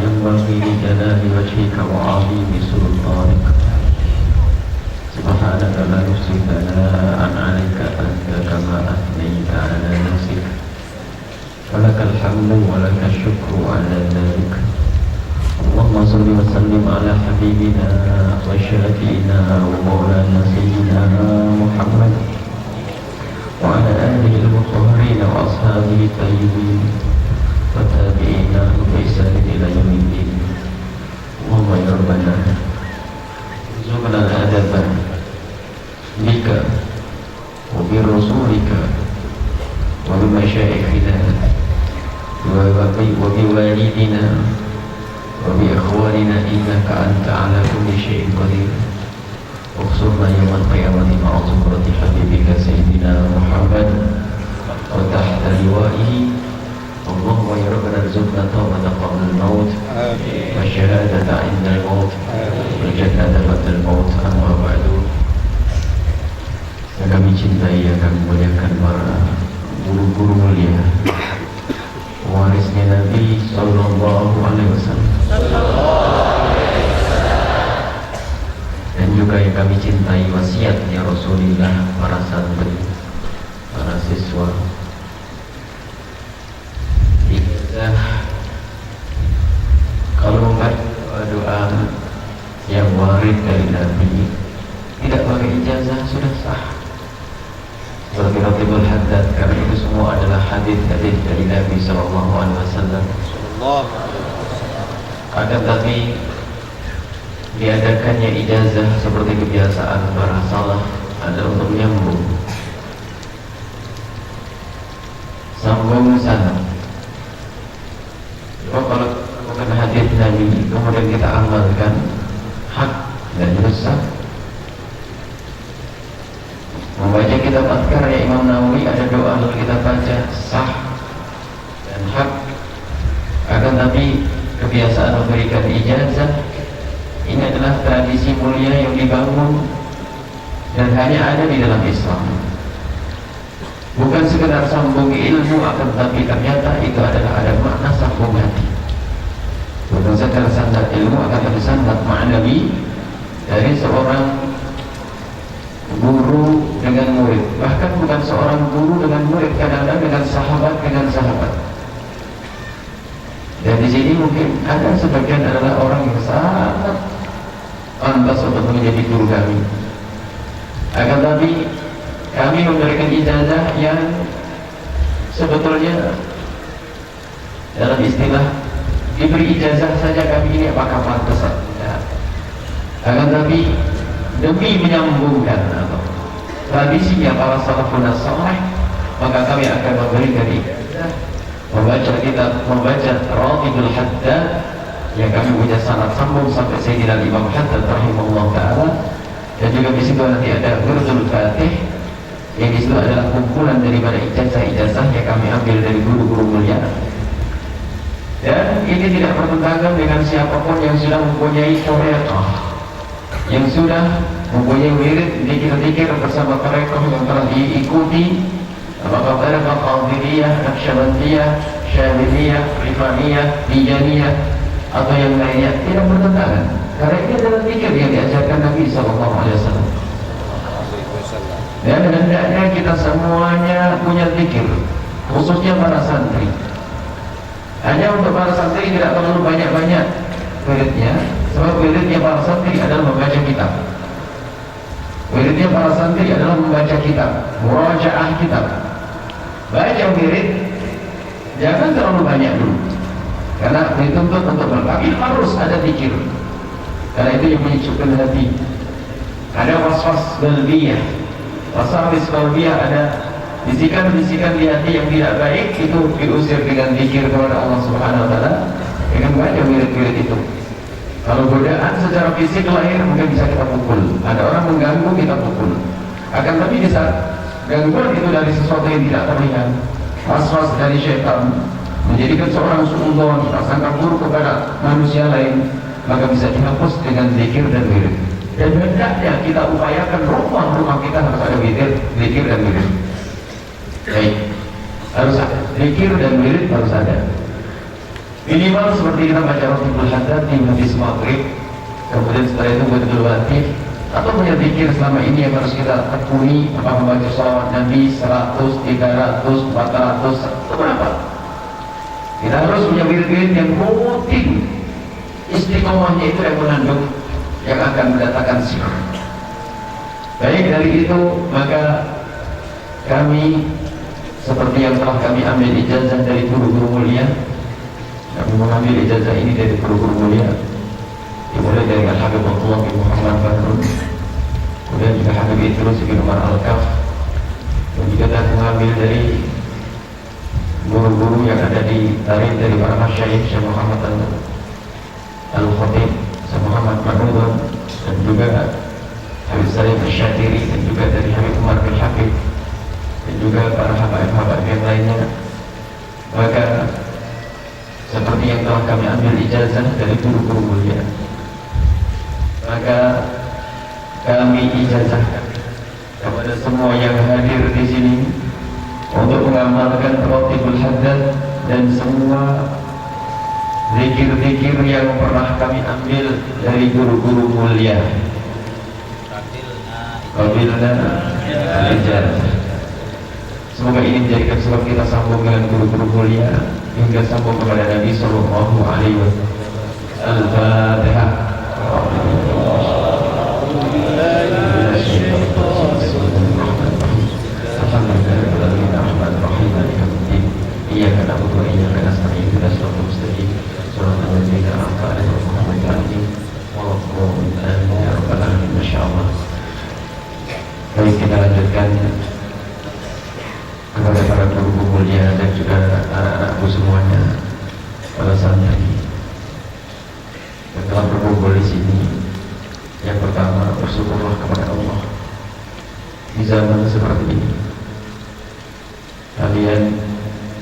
ينبغي لجلال وجهك وعظيم سلطانك. سبحانك لا نحصي ثناء عليك أنت كما أثنيت على نفسك، ولك الحمد ولك الشكر على ذلك. اللهم صل وسلم على حبيبنا وشافينا ومولانا سيدنا محمد وعلى آله المطهرين وأصحابه الطيبين والتابعين بإحسان إلى يوم الدين. اللهم يا ربنا ارزقنا الأدب بك وبرسولك وبمشايخنا وبوالدنا وبإخواننا إنك أنت على كل شيء قدير. واخسرنا يوم القيامة مع زمرة حبيبك سيدنا محمد وتحت لوائه. اللهم يا ربنا ارزقنا التوبة قبل الموت والشهادة عند الموت والجنة بعد الموت. أما بعد, yang kami cintai, yang kami muliakan para guru-guru mulia, warisnya Nabi Sallallahu Alaihi Wasallam, dan juga yang kami cintai wasiatnya Rasulullah, para santri, para siswa. Kalau membaca doa yang warid dari Nabi tidak pakai ijazah sudah sah. Seperti Ratibul Haddad, karena itu semua adalah hadis-hadis dari Nabi Sallallahu Alaihi Wasallam. Akan tapi diadakannya ijazah seperti kebiasaan para salaf adalah untuk menyambung, sambung sana. Kalau bukan hadis Nabi kemudian kita amalkan, hak dan dosa. Membaca kitab Adhkar ya Imam Nawawi, ada doa lalu kita baca, sah dan hak. Akan tapi kebiasaan memberikan ijazah ini adalah tradisi mulia yang dibangun dan hanya ada di dalam Islam. Bukan sekedar sambung ilmu, akan tapi ternyata itu adalah ada makna sambung hati. Bukan sekedar sanad ilmu, akan tapi sanad ma'nawi dari seorang guru dengan murid. Bahkan bukan seorang guru dengan murid, kadang-kadang dengan sahabat dengan sahabat. Dan di sini mungkin ada sebagian adalah orang yang sangat pantas untuk menjadi guru kami. Akan tapi kami memberikan ijazah yang sebetulnya dalam istilah diberi ijazah saja kami ini apakah pantas? Ya. Akan tapi demi menyambungkan tradisinya para salafun salih, maka kami akan memberikan ijazah membaca kitab, membaca Ratibul Haddad yang kami punya sanad sambung sampai Sayyidina Imam Haddad rahimahullah ta'ala. Dan juga di situ nanti ada Wirdul Fatih yang di situ adalah kumpulan daripada ijazah-ijazah yang kami ambil dari guru-guru mulia. Dan ini tidak bertentangan dengan siapapun yang sudah mempunyai thariqah, yang sudah mempunyai wirid dikir-dikir bersama thariqah yang telah diikuti, apakah thariqah Qadiriyah, Naqsyabandiyah, Syadziliyah, Rifaniyah, Tijaniyah atau yang lainnya, tidak bertentangan. Karena ini adalah zikir yang diajarkan Nabi Sallallahu Alaihi Wasallam. Dan hendaknya kita semuanya punya zikir, khususnya para santri. Hanya untuk para santri tidak perlu banyak-banyak wiridnya, sebab wiridnya para santri adalah membaca kitab. Wiridnya para santri adalah membaca kitab, murajaah kitab. Baca wirid, jangan terlalu banyak dulu, karena dituntut untuk tapi harus ada zikir. Karena itu yang menyejukkan hati. Ada waswas qalbiyah. Waswas qalbiyah ada bisikan-bisikan di hati yang tidak baik, itu diusir dengan zikir kepada Allah Subhanahu wa taala, dengan baca wirid-wirid itu. Kalau godaan secara fisik lahir mungkin bisa kita pukul. Ada orang mengganggu, kita pukul. Akan tapi di saat gangguan itu dari sesuatu yang tidak terlihat, waswas dari syaitan menjadikan seorang suudzon, prasangka buruk kepada manusia lain, maka bisa dihapus dengan zikir dan wirid. Dan hendaknya kita upayakan rumah-rumah kita harus ada zikir dan wirid. Baik, harus ada zikir dan wirid, harus ada. Minimal seperti kita baca Rotibul Haddad di hadis maghrib, kemudian setelah itu betul latif, atau punya zikir selama ini yang harus kita tekuni, apa membaca shalawat Nabi 100, 300, 400, atau berapa. Kita harus punya wirid-wirid yang rutin. Istiqomahnya itu yang mengandung yang akan mendatangkan sifat. Baik dari itu, maka kami seperti yang telah kami ambil ijazah dari guru-guru mulia. Kami mengambil ijazah ini dari guru-guru mulia, dimulai dari Al-Habib Abdullah bin Muhammad Badrun, kemudian juga Habib Idrus bin Umar Al-Kaf, dan juga telah mengambil dari guru-guru yang ada di tarikh dari para masyayikh, Syekh Muhammad Al-Khatib, Syekh Muhammad Ma'udun, dan juga Habib Salim Al-Syatiri, dan juga dari Habib Umar bin Habib, dan juga para habaib-habaib yang lainnya. Maka seperti yang telah kami ambil ijazah dari guru-guru mulia, maka kami ijazahkan kepada semua yang hadir di sini untuk mengamalkan Rotibul Haddad dan semua zikir-zikir yang pernah kami ambil dari guru-guru mulia. Qabilna al-ijazah. Semoga ini menjadikan sebab kita sambung dengan guru-guru mulia hingga sambung kepada Nabi Sallallahu Alaihi Wasallam. Al-Fatihah. Baik, kita lanjutkan kepada para guru mulia dan juga anak-anakku semuanya, para santri yang telah berkumpul di sini. Yang pertama, bersyukurlah kepada Allah di zaman seperti ini. Kalian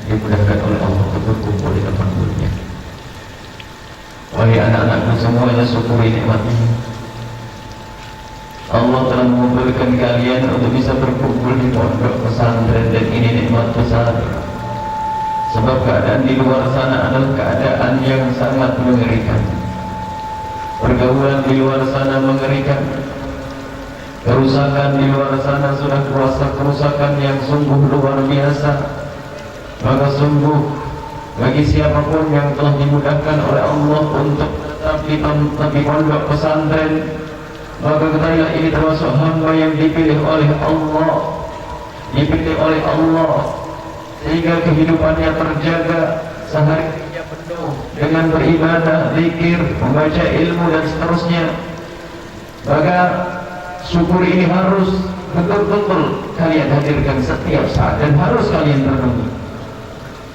dimudahkan oleh Allah untuk berkumpul di tempat mulia. Wahai anak-anakku semuanya, syukuri nikmat ini. Allah telah mengumpulkan kalian untuk bisa berkumpul di pondok pesantren, dan ini nikmat besar. Sebab keadaan di luar sana adalah keadaan yang sangat mengerikan. Pergaulan di luar sana mengerikan. Kerusakan di luar sana sudah kerusakan yang sungguh luar biasa. Maka sungguh bagi siapapun yang telah dimudahkan oleh Allah untuk tetap di pondok pesantren, maka ketahuilah ini termasuk hamba yang dipilih oleh Allah, sehingga kehidupannya terjaga sehari-harinya penuh dengan beribadah, zikir, membaca ilmu dan seterusnya. Maka syukur ini harus betul-betul kalian hadirkan setiap saat dan harus kalian renungi.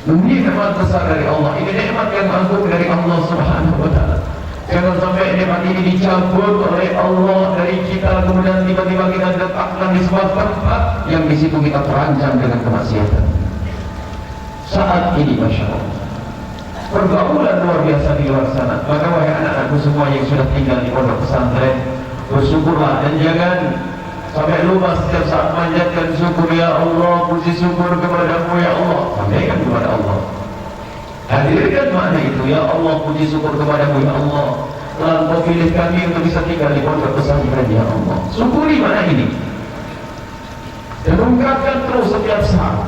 Ini nikmat besar dari Allah, ini nikmat yang agung dari Allah Subhanahu wa Ta'ala. Jangan sampai nikmat ini dicabut oleh Allah dari kita, kemudian tiba-tiba kita diletakkan di sebuah tempat yang di situ kita terancam dengan kemaksiatan. Saat ini, masya Allah, pergaulan luar biasa di luar sana. Maka wahai anak-anakku semua yang sudah tinggal di pondok pesantren, bersyukurlah dan jangan sampai lupa setiap saat manjatkan syukur. Ya Allah, puji syukur kepadamu ya Allah. Sampaikan kepada Allah. Hadirkan makna itu. Ya Allah, puji syukur kepadamu ya Allah, telah Engkau pilih kami untuk bisa tinggal di pondok pesantren ya Allah. Syukuri makna ini dan ungkapkan terus setiap saat.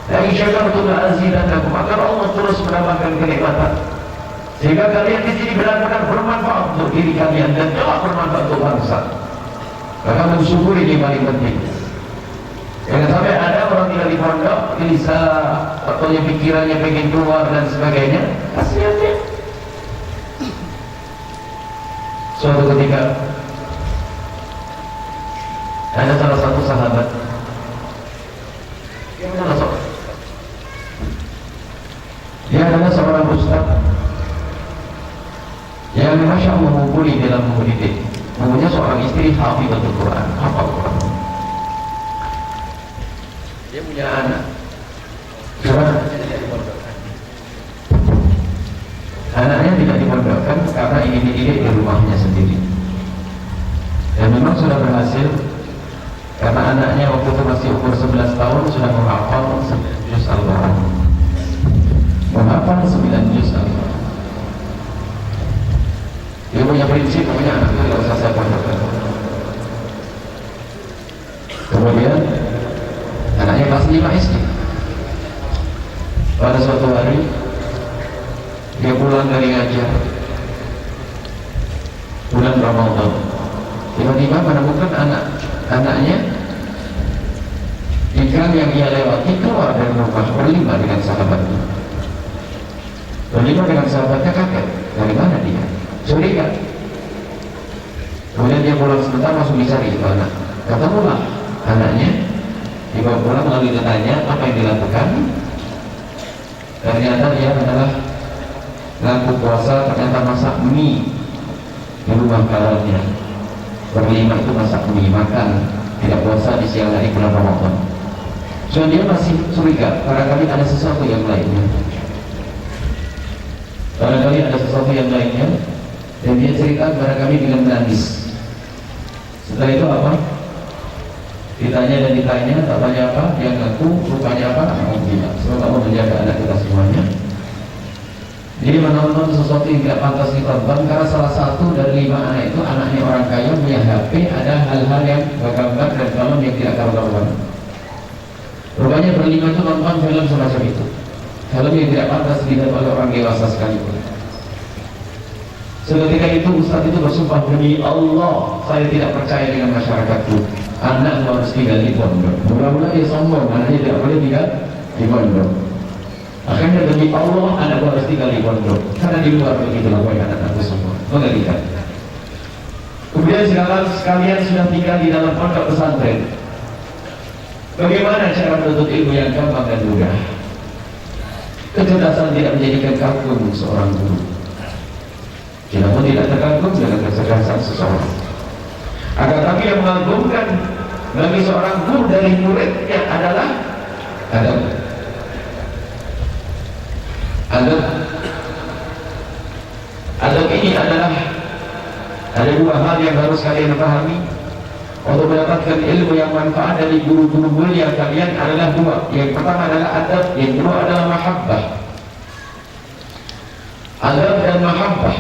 La in syakartum la azidannakum, agar Allah terus menambahkan kenikmatan, sehingga kalian di sini benar-benar bermanfaat untuk diri kalian dan telah bermanfaat untuk bangsa. Maka mensyukuri ini paling penting. Jangan sampai ada orang tinggal di pondok, gelisah, atau pikirannya pengen keluar dan sebagainya. Kasihan dia. Suatu ketika ada salah satu sahabat dia adalah seorang ustaz yang masya Allah mumpuni dalam mendidik. Mempunyai seorang istri hafizatul Quran, hafal Quran. Dia punya anak, anaknya tidak dipondokkan karena ingin dididik di rumahnya sendiri. Dan memang sudah berhasil, karena anaknya waktu itu masih umur 11 tahun sudah menghafal 9 juz Al-Quran. menghafal 9 juz Al-Quran. Dia punya prinsip, punya anak itu tidak usah saya pondokkan. Kemudian anaknya kelas 5 SD. Pada suatu hari dia pulang dari ngajar bulan Ramadan, tiba-tiba menemukan anaknya di gang yang ia lewati keluar dari rumah berlima dengan sahabatnya. Berlima dengan sahabatnya kaget, dari mana dia? Curiga. Kemudian dia pulang sebentar langsung dicari itu anak. Ketemulah anaknya, dibawa pulang lalu ditanya apa yang dilakukan. Ternyata dia adalah ngaku puasa, ternyata masak mie di rumah kawannya. Berlima itu masak mie, makan, tidak puasa di siang hari bulan Ramadan. So dia masih curiga, barangkali ada sesuatu yang lainnya. Barangkali ada sesuatu yang lainnya, dan dia cerita barangkali dengan menangis. Setelah itu apa? Ditanya dan ditanya, tak tanya apa, dia ngaku, rupanya apa? Alhamdulillah. Semoga Allah menjaga anak kita semuanya. Dia menonton sesuatu yang tidak pantas ditonton karena salah satu dari 5 anak itu anaknya orang kaya punya HP, ada hal-hal yang bergambar dan film yang tidak karuan. Rupanya berlima itu nonton film semacam itu, film yang tidak pantas dilihat oleh orang dewasa sekalipun. Seketika itu Ustaz itu bersumpah, demi Allah saya tidak percaya dengan masyarakatku, anak harus tinggal di pondok. Mula-mula dia sombong, anaknya tidak boleh tinggal di pondok. Akhirnya demi Allah anak harus tinggal di pondok, karena di luar begitu lakukan anak-anakku semua. Mengerikan. Kemudian sekalian sudah tinggal di dalam pondok pesantren. Bagaimana cara menuntut ilmu yang gampang dan mudah? Kecerdasan tidak menjadikan kagum seorang guru. Kita pun tidak terkagum dengan kecerdasan seseorang. Akan tapi yang mengagumkan bagi seorang guru dari muridnya adalah adab. Adab ini adalah ada 2 hal yang harus kalian pahami. Untuk mendapatkan ilmu yang manfaat dari guru-guru mulia kalian adalah 2. Yang pertama adalah adab, yang kedua adalah mahabbah. Adab dan mahabbah.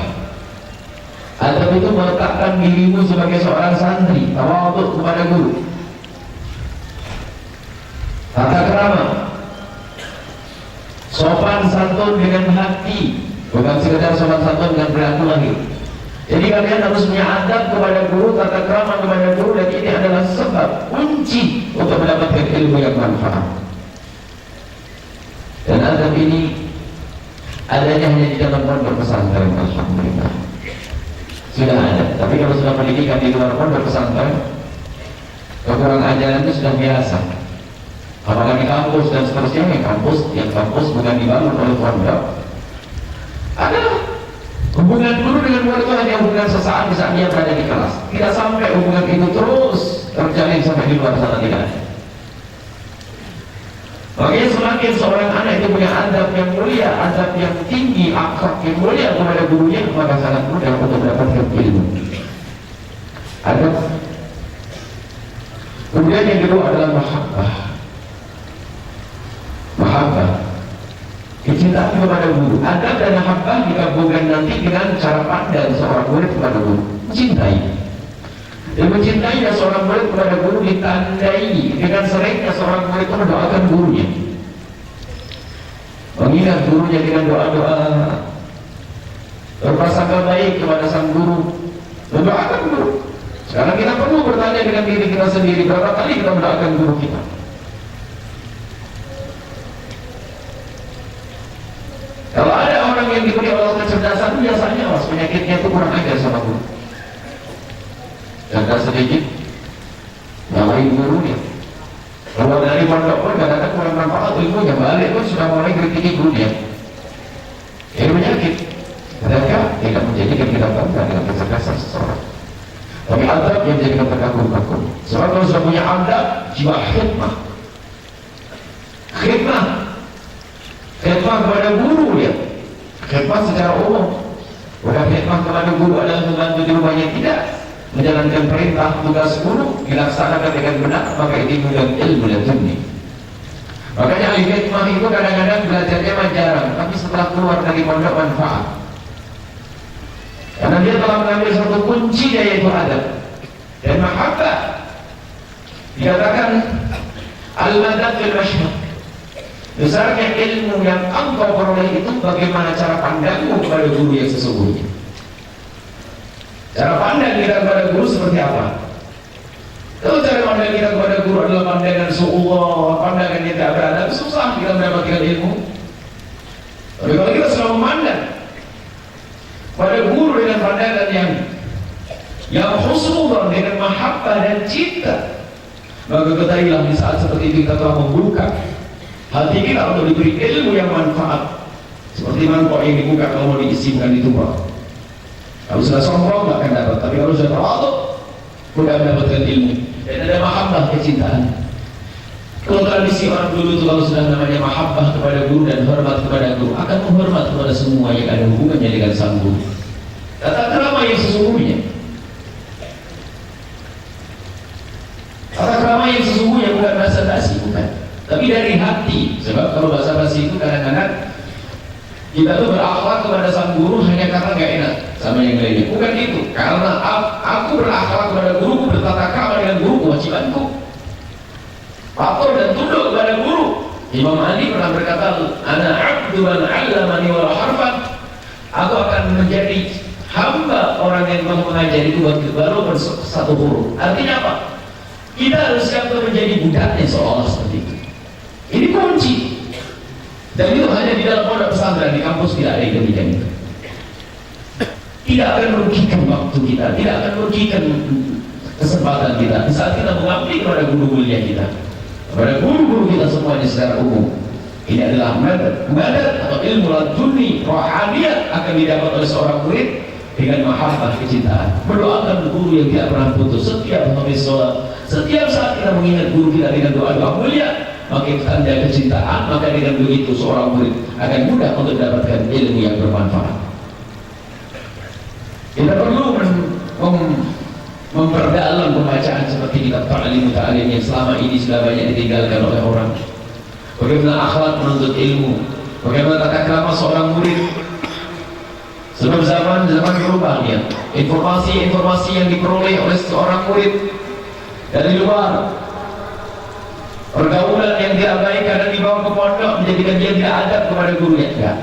Adab itu meletakkan dirimu sebagai seorang santri, tawadhu kepada guru. Tata krama, sopan santun dengan hati, bukan sekedar sopan santun dengan perilaku lahir. Jadi kalian harus punya adab kepada guru, tata krama kepada guru, dan ini adalah sebab kunci untuk mendapatkan ilmu yang manfaat. Dan adab ini adanya hanya di dalam pondok pesantren, alhamdulillah. Sudah ada, tapi kalau sudah pendidikan di luar pondok pesantren, kekurangan ajaran itu sudah biasa. Apalagi kampus dan seterusnya, yang kampus bukan dibangun oleh pondok. Ada hubungan guru dengan murid itu hanya hubungan sesaat di saat dia berada di kelas. Tidak sampai hubungan itu terus terjalin sampai di luar sana, tidak. Makanya semakin seorang anak itu punya adab yang mulia, adab yang tinggi, akhlak yang mulia kepada gurunya, maka sangat mudah untuk mendapatkan ilmu. Adab. Kemudian yang kedua adalah mahabbah. Mahabbah, kecintaan kepada guru. Adab dan mahabbah digabungkan nanti dengan cara pandang seorang murid kepada guru. Mencintai. Dan mencintainya seorang murid kepada guru ditandai dengan seringnya seorang murid itu mendoakan gurunya, mengingat gurunya dengan doa-doa, berprasangka baik kepada sang guru, mendoakan guru. Sekarang kita perlu bertanya dengan diri kita sendiri, berapa kali kita mendoakan guru kita? Kalau ada orang yang diberi Allah kecerdasan, biasanya penyakitnya itu kurang ajar sama guru. Cerdas sedikit, nyalain gurunya. Kalau dari pondok pun kadang-kadang kurang manfaat ilmunya, balik pun sudah mulai kritiki gurunya. Ini penyakit. Mereka tidak menjadikan kita bangga dengan kecerdasan seseorang, tapi adab yang menjadikan terkagum-kagum. Sebab kalau sudah punya adab, jiwa khidmah. Khidmah kepada guru ya. Khidmah secara umum. Bukan khidmah kepada guru adalah membantu di rumahnya, tidak. Menjalankan perintah tugas guru dilaksanakan dengan benar, maka ini bukan ilmu dan ilmu. Makanya ahli hikmah itu kadang-kadang belajarnya jarang, tapi setelah keluar dari pondok manfaat. Karena dia telah mengambil satu kunci, yaitu adab dan mahabbah. Dikatakan al-madad fil mashhad. Besarnya ilmu yang engkau peroleh itu bagaimana cara pandangmu kepada guru yang sesungguhnya. Cara pandang kita kepada guru seperti apa? Kalau cara pandang kita kepada guru adalah pandangan su'ullah, pandangan yang tidak beradab, susah kita mendapatkan ilmu. Tapi kalau kita selalu memandang pada guru dengan pandangan yang husnudon, dengan mahabbah dan cinta, maka ketahuilah di saat seperti itu kita telah membuka hati kita untuk diberi ilmu yang manfaat. Seperti mangkok yang dibuka kalau mau diisimkan itu, Pak. Kalau sudah sombong nggak akan dapat, tapi kalau sudah tawadhu mudah mendapatkan ilmu dan ada mahabbah, kecintaan. Kalau tradisi orang dulu itu kalau sudah namanya mahabbah kepada guru dan hormat kepada guru, akan menghormat kepada semua yang ada hubungannya dengan sang guru. Tata krama yang sesungguhnya, tata krama yang sesungguhnya bukan bahasa basi, bukan, tapi dari hati. Sebab kalau bahasa basi itu kadang-kadang kita tuh berakhlak kepada sang guru hanya karena gak enak sama yang lainnya. Bukan itu, karena aku berakhlak kepada guruku, bertata krama dengan guru, kewajibanku patuh dan tunduk kepada guru. Imam Ali pernah berkata, ana abdu man 'allamani wa harfan. Aku akan menjadi hamba orang yang telah mengajari walaupun satu huruf. Artinya apa? Kita harus siap menjadi budaknya, seolah seperti itu. Ini kunci. Dan itu hanya di dalam pondok pesantren, di kampus tidak ada yang demikian itu. Tidak akan merugikan waktu kita, tidak akan merugikan kesempatan kita. Di saat kita mengabdi kepada guru kuliah kita, kepada guru-guru kita semuanya secara umum, ini adalah madad atau ilmu laduni rohaniyat akan didapat oleh seorang murid dengan mahabbah, kecintaan. Mendoakan guru yang tidak pernah putus setiap habis sholat, setiap saat kita mengingat guru kita dengan doa-doa mulia. Maka tanda kecintaan, maka dengan begitu seorang murid akan mudah untuk mendapatkan ilmu yang bermanfaat. Kita perlu memperdalam pembacaan seperti kitab Ta'lim Ta'lim yang selama ini sudah banyak ditinggalkan oleh orang. Bagaimana akhlak menuntut ilmu, bagaimana tata krama seorang murid. Sebab zaman berubah dia. Informasi yang diperoleh oleh seorang murid dari luar, pergaulan yang diabaikan dan dibawa ke pondok menjadikan dia tidak adab kepada gurunya. Tidak.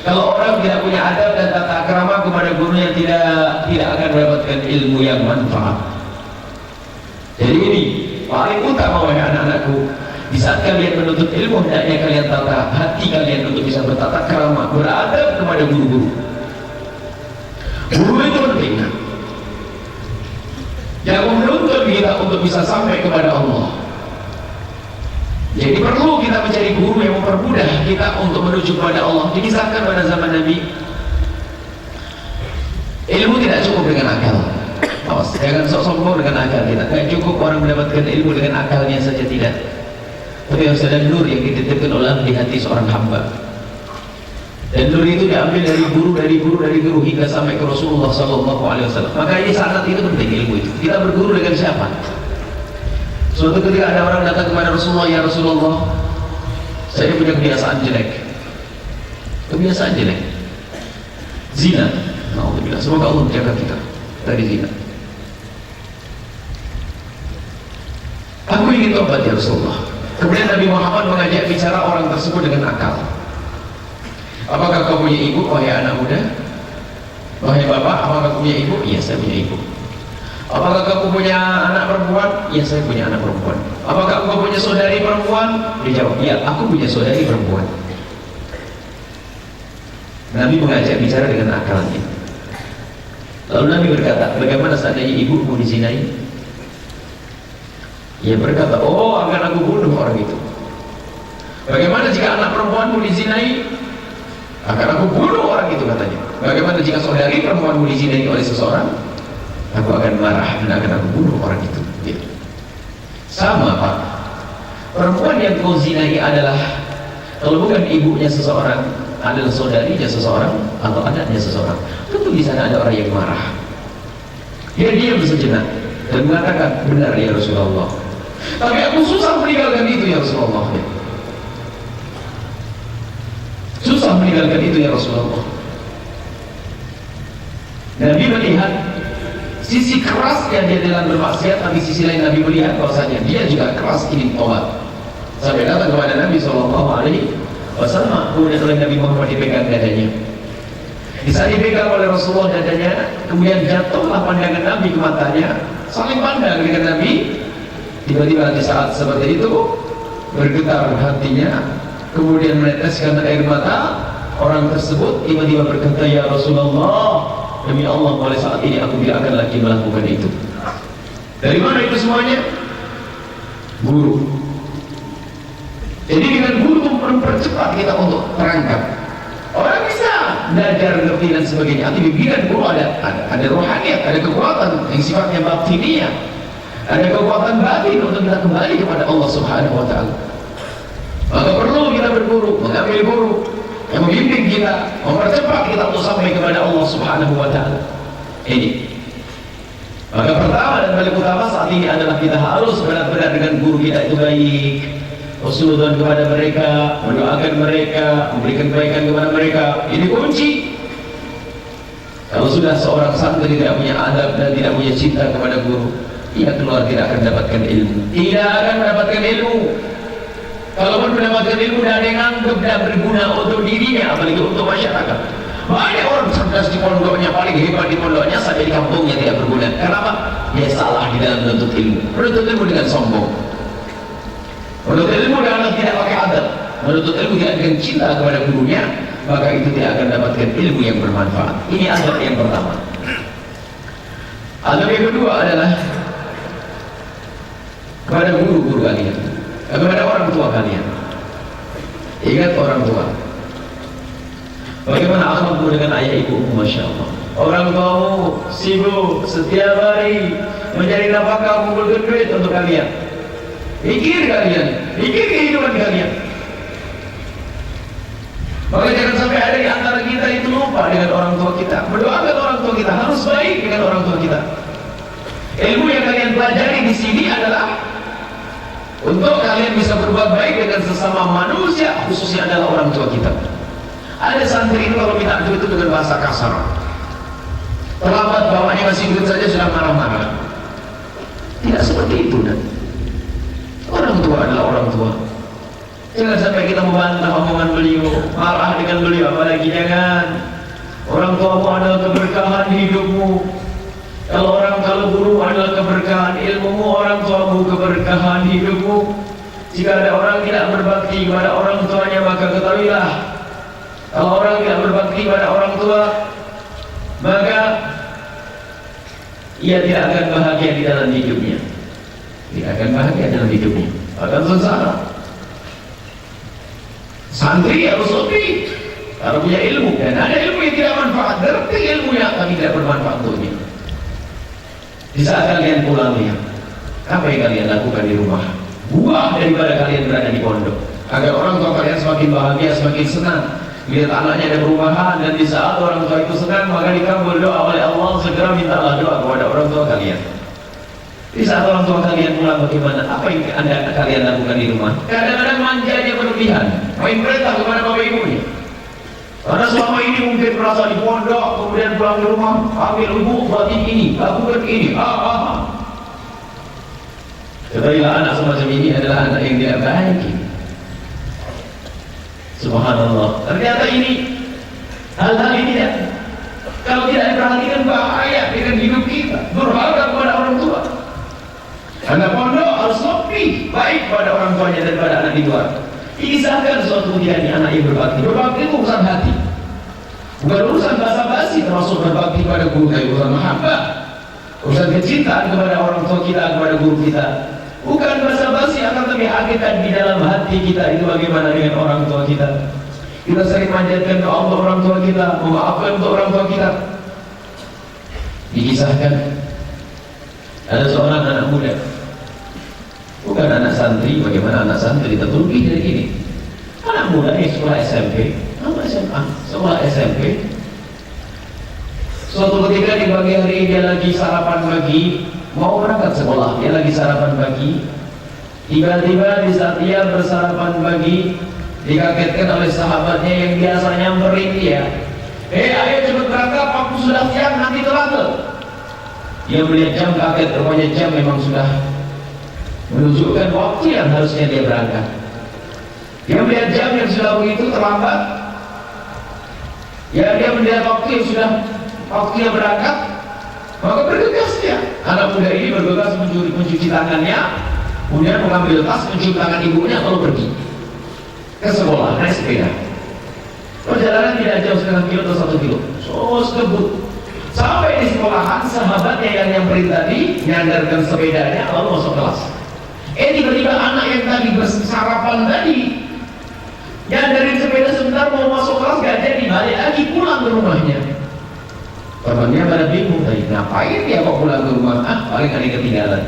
Kalau orang tidak punya adab dan tata krama kepada gurunya, tidak akan mendapatkan ilmu yang manfaat. Jadi ini paling utama, wahai anak-anakku, di saat kalian menuntut ilmu, hendaknya kalian tata hati kalian untuk bisa bertata krama, beradab kepada guru-guru. Guru itu penting yang menuntut kita untuk bisa sampai kepada Allah. Jadi perlu kita mencari guru yang mempermudah kita untuk menuju kepada Allah. Dikisahkan pada zaman Nabi, ilmu tidak cukup dengan akal. Awas, jangan sok sombong dengan akal kita. Tidak cukup orang mendapatkan ilmu dengan akalnya saja, tidak. Tapi harus ada nur yang dititipkan oleh di hati seorang hamba. Dan nur itu diambil dari guru hingga sampai ke Rasulullah SAW. Maka ini sangat itu penting ilmu itu. Kita berguru dengan siapa? Suatu ketika ada orang datang kepada Rasulullah, ya Rasulullah, saya punya kebiasaan jelek. Kebiasaan jelek, zina. Alhamdulillah, semoga Allah menjaga kita dari zina. Aku ingin tobat ya Rasulullah. Kemudian Nabi Muhammad mengajak bicara orang tersebut dengan akal. Apakah kau punya ibu, wahai anak muda? Wahai bapak, apakah kau punya ibu? Iya, saya punya ibu. Apakah kamu punya anak perempuan? Ya, saya punya anak perempuan. Apakah kamu punya saudari perempuan? Dijawab, ya, aku punya saudari perempuan. Nabi mengajak bicara dengan akalnya. Lalu Nabi berkata, bagaimana seandainya ibumu dizinai? Ia berkata, oh, akan aku bunuh orang itu. Bagaimana jika anak perempuanmu dizinai? Akan aku bunuh orang itu, katanya. Bagaimana jika saudari perempuanmu dizinai oleh seseorang? Aku akan marah dan akan aku bunuh orang itu. Gitu. Sama, Pak. Perempuan yang kau zinai adalah, kalau bukan ibunya seseorang, adalah saudarinya seseorang atau anaknya seseorang. Tentu di sana ada orang yang marah. Dia diam sejenak dan mengatakan, benar ya Rasulullah. Tapi aku susah meninggalkan itu ya Rasulullah. susah meninggalkan itu ya Rasulullah. Nabi melihat sisi kerasnya dia dalam bermaksiat, tapi sisi lain Nabi melihat bahwasanya dia juga keras ingin tobat. Sampai datang kepada Nabi SAW, kemudian oleh Nabi Muhammad dipegang dadanya. Di saat dipegang oleh Rasulullah dadanya, kemudian jatuhlah pandangan Nabi ke matanya, saling pandang dengan Nabi. Tiba-tiba di saat seperti itu bergetar hatinya, kemudian meneteskan air mata. Orang tersebut tiba-tiba berkata, ya Rasulullah, demi Allah mulai saat ini aku tidak akan lagi melakukan itu. Dari mana itu semuanya? Guru. Jadi dengan guru mempercepat kita untuk terangkat. Orang bisa belajar ngerti dan sebagainya. Tapi bimbingan guru ada rohaniat, ada kekuatan yang sifatnya batiniah, ada kekuatan batin untuk kita kembali kepada Allah Subhanahu Wa Taala. Maka perlu kita berguru, mengambil guru yang membimbing kita, mempercepat kita untuk sampai kepada Allah Subhanahu Wa Taala. Ini. Maka pertama dan paling utama saat ini adalah kita harus benar-benar dengan guru kita itu baik, husnudzon kepada mereka, mendoakan mereka, memberikan kebaikan kepada mereka. Ini kunci. Kalau sudah seorang santri tidak punya adab dan tidak punya cinta kepada guru, ia keluar tidak akan mendapatkan ilmu. Tidak akan mendapatkan ilmu. Kalaupun mendapatkan ilmu dan menganggap tidak berguna untuk dirinya, apalagi untuk masyarakat. Banyak orang cerdas di pondoknya, paling hebat di pondoknya, sampai di kampungnya tidak berguna. Kenapa? Dia salah di dalam menuntut ilmu. Menuntut ilmu dengan sombong. Menuntut ilmu dengan tidak pakai adab. Menuntut ilmu tidak dengan cinta kepada gurunya, maka itu tidak akan mendapatkan ilmu yang bermanfaat. Ini adab yang pertama. Adab yang kedua adalah kepada guru-guru kalian, kepada orang tua kalian. Ingat orang tua. Bagaimana akhlakmu dengan ayah ibumu? Masya Allah. Orang tuamu sibuk setiap hari mencari nafkah, mengumpulkan duit untuk kalian. Pikir kalian, pikir kehidupan kalian. Maka jangan sampai ada di antara kita itu lupa dengan orang tua kita. Mendoakan orang tua kita, harus baik dengan orang tua kita. Ilmu yang kalian pelajari di sini adalah untuk kalian bisa berbuat baik dengan sesama manusia, khususnya adalah orang tua kita. Ada santri itu kalau minta duit itu dengan bahasa kasar. Terlambat bawanya masih duit saja sudah marah-marah. Tidak seperti itu, dan orang tua adalah orang tua. Jangan sampai kita membantah omongan beliau, marah dengan beliau, apalagi jangan. Orang tuamu adalah keberkahan hidupmu. Kalau guru adalah keberkahan ilmumu, orang tuamu keberkahan hidupmu. Jika ada orang tidak berbakti kepada orang tuanya, maka ketahuilah, kalau orang tidak berbakti kepada orang tua, maka ia tidak akan bahagia di dalam hidupnya. Tidak akan bahagia dalam hidupnya, akan sengsara. Santri harus lebih, kalau punya ilmu, dan ada ilmu yang tidak manfaat, ngerti ilmunya tapi tidak bermanfaat untuknya. Di saat kalian pulang lihat, apa yang kalian lakukan di rumah? Buah daripada kalian berada di pondok, agar orang tua kalian semakin bahagia, semakin senang lihat anaknya ada perubahan. Dan di saat orang tua itu senang, maka dikabul doa oleh Allah. Segera mintalah doa kepada orang tua kalian. Di saat orang tua kalian pulang, bagaimana? Apa yang kalian lakukan di rumah? Kadang-kadang manjanya berlebihan, main perintah kepada bapak ibunya. Karena selama ini mungkin merasa di pondok, kemudian pulang ke rumah, ambil ibu buatin ini, lakukan ini. Ketahuilah anak semacam ini adalah anak yang tidak baik. Subhanallah. Ternyata ini hal-hal ini tidak, kalau tidak diperhatikan, bahaya dengan hidup kita. Durhaka kepada orang tua. Karena pondok harus lebih baik pada orang tuanya daripada anak di luar. Kisahkan suatu ketika ini anak yang berbakti. Berbakti itu urusan hati, bukan urusan basa-basi, termasuk berbakti pada guru, urusan mahabbah, urusan kecintaan kepada orang tua kita, kepada guru kita. Bukan basa-basi, akan lebih hakikat di dalam hati kita itu bagaimana dengan orang tua kita. Kita sering manjatkan doa untuk orang tua kita, memaafkan untuk orang tua kita. Dikisahkan ada seorang anak muda, bukan anak santri. Bagaimana anak santri? Tentu lebih dari ini. Anak muda yang sekolah SMP, anak SMA, sekolah SMP. Suatu ketika di pagi hari dia lagi sarapan pagi, mau berangkat sekolah, dia lagi sarapan pagi. Tiba-tiba di saat dia bersarapan pagi, dikagetkan oleh sahabatnya yang biasa nyamperin dia. Ayo cepat berangkat, waktu sudah siang, nanti telat. Dia melihat jam, kaget, rupanya jam memang sudah menunjukkan waktu yang harusnya dia berangkat. Dia melihat jam yang sudah begitu terlambat. Ya, dia melihat waktu yang sudah waktunya berangkat, maka bergegas dia. Anak muda ini bergegas mencuci tangannya, kemudian mengambil tas, mencuci tangan ibunya, lalu pergi ke sekolah naik sepeda. Perjalanan tidak jauh setengah kilo atau 1 kilo. Terus kebut. Sampai di sekolahan, sahabatnya yang nyamperin tadi nyandarkan sepedanya lalu masuk kelas. Tiba-tiba anak yang tadi bersarapan tadi nyandarin sepeda sebentar mau masuk kelas, gak jadi, balik lagi pulang ke rumahnya. Temannya pada bingung, ngapain dia kok pulang ke rumah? Paling ada yang ketinggalan.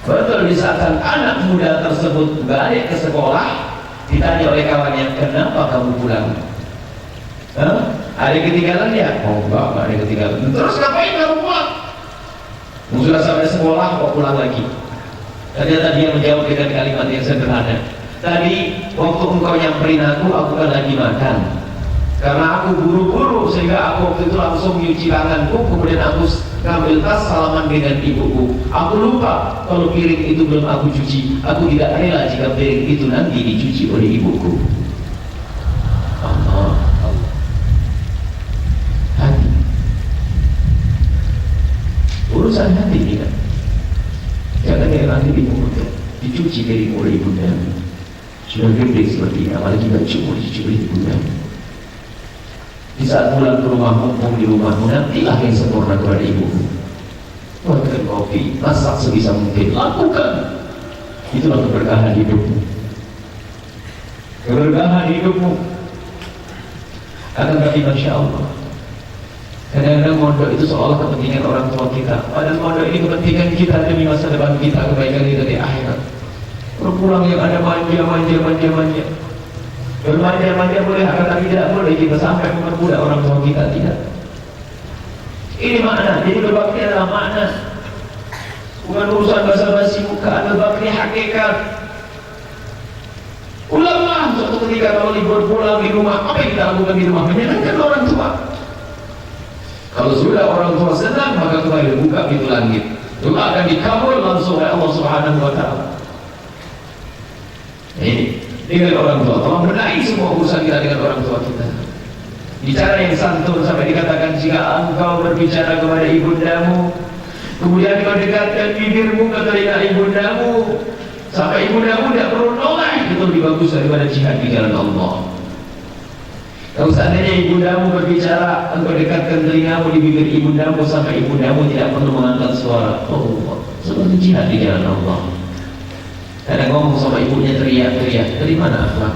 Betul, di saat anak muda tersebut balik ke sekolah, ditanya oleh kawannya, kenapa kamu pulang? Ada yang ketinggalan ya? Oh enggak ada yang ketinggalan. Terus ngapain kamu pulang? Sudah sampai sekolah kok pulang lagi? Ternyata dia menjawab dengan kalimat yang sederhana. Tadi waktu engkau nyamperin aku kan lagi makan. Karena aku buru-buru sehingga aku waktu itu langsung nyuci tanganku, kemudian aku ngambil tas salaman dengan ibuku. Aku lupa kalau piring itu belum aku cuci. Aku tidak rela jika piring itu nanti dicuci oleh ibuku. Allah. Hati. Urusan hati ini kan. Jangan yang nanti dicuci piring oleh ibunda. Sudah gede seperti ini, apalagi baju mau dicuci oleh ibunda. Di saat pulang ke rumah, mumpung di rumahmu, nantilah yang sempurna kepada ibumu. Buatkan kopi, masak sebisa mungkin, lakukan. Itulah keberkahan hidupmu. Keberkahan hidupmu. Akan tapi Masya Allah, kadang-kadang mondok itu seolah kepentingan orang tua kita. Padahal mondok ini kepentingan kita demi masa depan kita, kebaikan kita di akhirat. Berpulang yang ada manja. Bermanja-manja boleh, akan tapi tidak boleh kita sampai memperbudak orang tua kita, tidak. Ini makna, jadi berbakti adalah makna. Bukan urusan basa-basi muka, berbakti hakikat. Ulama suatu ketika kalau libur pulang di rumah, apa yang kita lakukan di rumah? Menyenangkan orang tua. Kalau sudah orang tua senang, maka kembali buka pintu langit. Doa akan dikabul langsung oleh Allah Subhanahu wa Ta'ala. Ini dengan orang tua, tolong benahi semua urusan kita dengan orang tua kita. Bicara yang santun sampai dikatakan jika engkau berbicara kepada ibundamu, kemudian kau dekatkan bibirmu ke telinga ibundamu, sampai ibundamu tidak perlu noleh, itu lebih bagus daripada jihad di jalan Allah. Kalau seandainya ibundamu berbicara, engkau dekatkan telingamu di bibir ibundamu sampai ibundamu tidak perlu mengangkat suara. Oh, seperti jihad di jalan Allah. Kadang ngomong sama ibunya teriak-teriak, dari mana akhlak?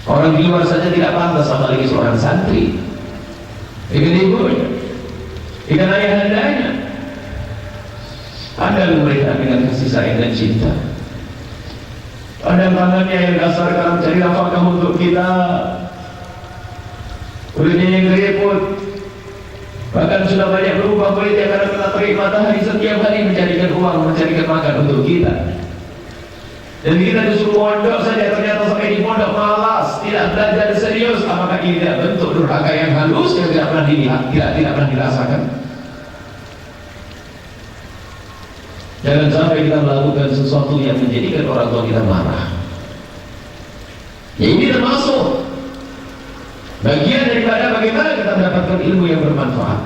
Orang di luar saja tidak pantas, apalagi seorang santri. Dengan ibunya, dengan ayahandanya. Pandang mereka dengan kasih sayang dan cinta. Pandang tangannya yang dasar dalam cari nafkah untuk kita. Kulitnya yang keriput. Bahkan sudah banyak berubah kulitnya karena kita terik matahari setiap hari mencarikan uang, mencarikan makan untuk kita. Dan kita disuruh pondok saja, ternyata sampai di pondok malas, tidak belajar serius. Apakah ini tidak bentuk durhaka yang halus yang tidak pernah dilihat, tidak pernah dirasakan? Jangan sampai kita melakukan sesuatu yang menjadikan orang tua kita marah. Ya ini termasuk bagian daripada bagaimana kita mendapatkan ilmu yang bermanfaat.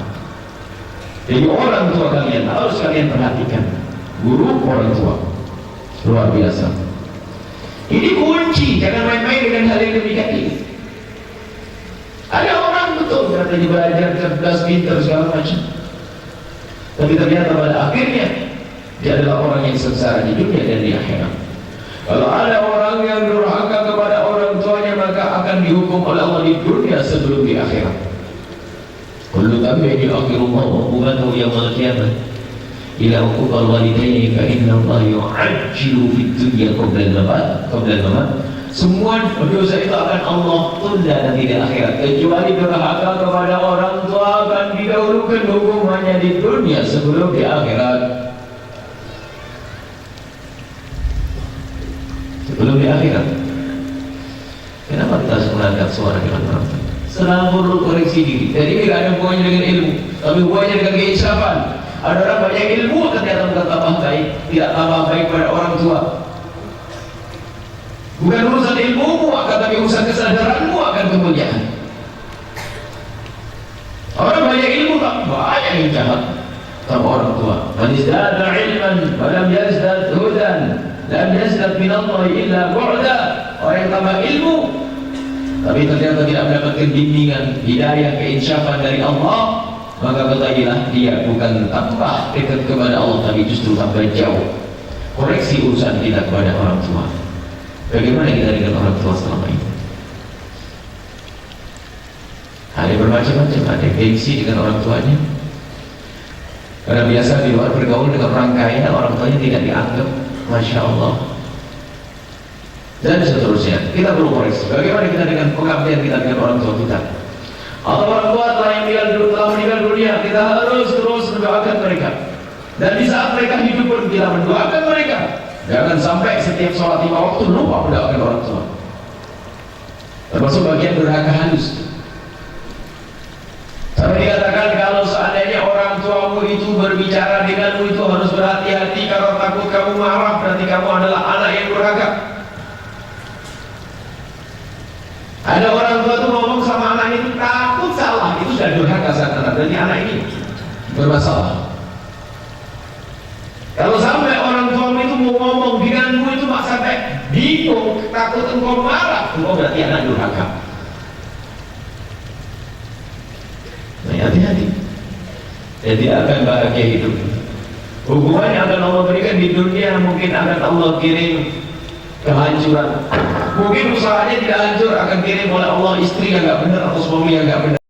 Jadi orang tua kalian harus kalian perhatikan. Guru orang tua luar biasa. Ini kunci, jangan main-main dengan hal yang demikian ini. Ada orang betul katanya belajar cerdas, pintar segala macam, tapi ternyata pada akhirnya dia adalah orang yang sengsara di dunia dan di akhirat. Kalau ada orang yang durhaka kepada orang tuanya, maka akan dihukum oleh Allah di dunia sebelum di akhirat. Kullu dhanbin yu'akhirullahu 'uqubatahu yawmal qiyamah ila uquqal walidaini fa inna Allah yu'ajjilu fid dunya qabla al-mamat. Semua dosa itu akan Allah tunda nanti di akhirat, kecuali durhaka kepada orang tua akan didahulukan hukumannya di dunia sebelum di akhirat. sebelum di akhirat. Kenapa kita harus mengangkat suara dengan orang tua? Selalu perlu koreksi diri. Jadi tidak ada hubungannya dengan ilmu, tapi hubungannya dengan keinsafan. Ada orang banyak ilmu ternyata bukan tambah baik, tidak tambah baik pada orang tua. Bukan urusan ilmumu, akan tapi urusan kesadaranmu akan kemuliaan. Orang banyak ilmu tak banyak yang jahat sama orang tua. Man izdada ilman wa lam yazdad hudan lam yazdad min Allah illa bu'da. Orang yang tambah ilmu tapi ternyata tidak mendapatkan bimbingan, hidayah, keinsafan dari Allah, maka ketahuilah dia bukan tambah dekat kepada Allah, tapi justru tambah jauh. Koreksi urusan kita kepada orang tua. Bagaimana kita dengan orang tua selama ini? Ada bermacam-macam, ada gengsi dengan orang tuanya. Karena biasa di luar bergaul dengan orang kaya, orang tuanya tidak dianggap, Masya Allah. Dan seterusnya, kita perlu koreksi. Bagaimana kita dengan pengabdian kita dengan orang tua kita? Atau orang tua telah meninggal dunia, kita harus terus mendoakan mereka. Dan di saat mereka hidup pun kita mendoakan mereka. Jangan sampai setiap sholat 5 waktu lupa mendoakan orang tua. Termasuk bagian durhaka halus. Sampai dikatakan kalau seandainya orang tuamu itu berbicara denganmu itu harus berhati-hati, kalau takut kamu marah berarti kamu adalah anak yang durhaka. Ada orang tua tuh ngomong sama anak itu takut salah, itu sudah durhaka saat anak, berarti anak ini bermasalah. Kalau sampai orang tua itu mau ngomong denganmu itu mak sampai bingung, takut engkau marah, engkau berarti anak durhaka. Nah, hati-hati. Jadi akan bahagia hidup. Hubungan yang akan Allah berikan di dunia mungkin akan Allah kirim kehancuran. Mungkin usahanya tidak hancur, akan kirim oleh Allah istri yang gak benar atau suami yang gak benar.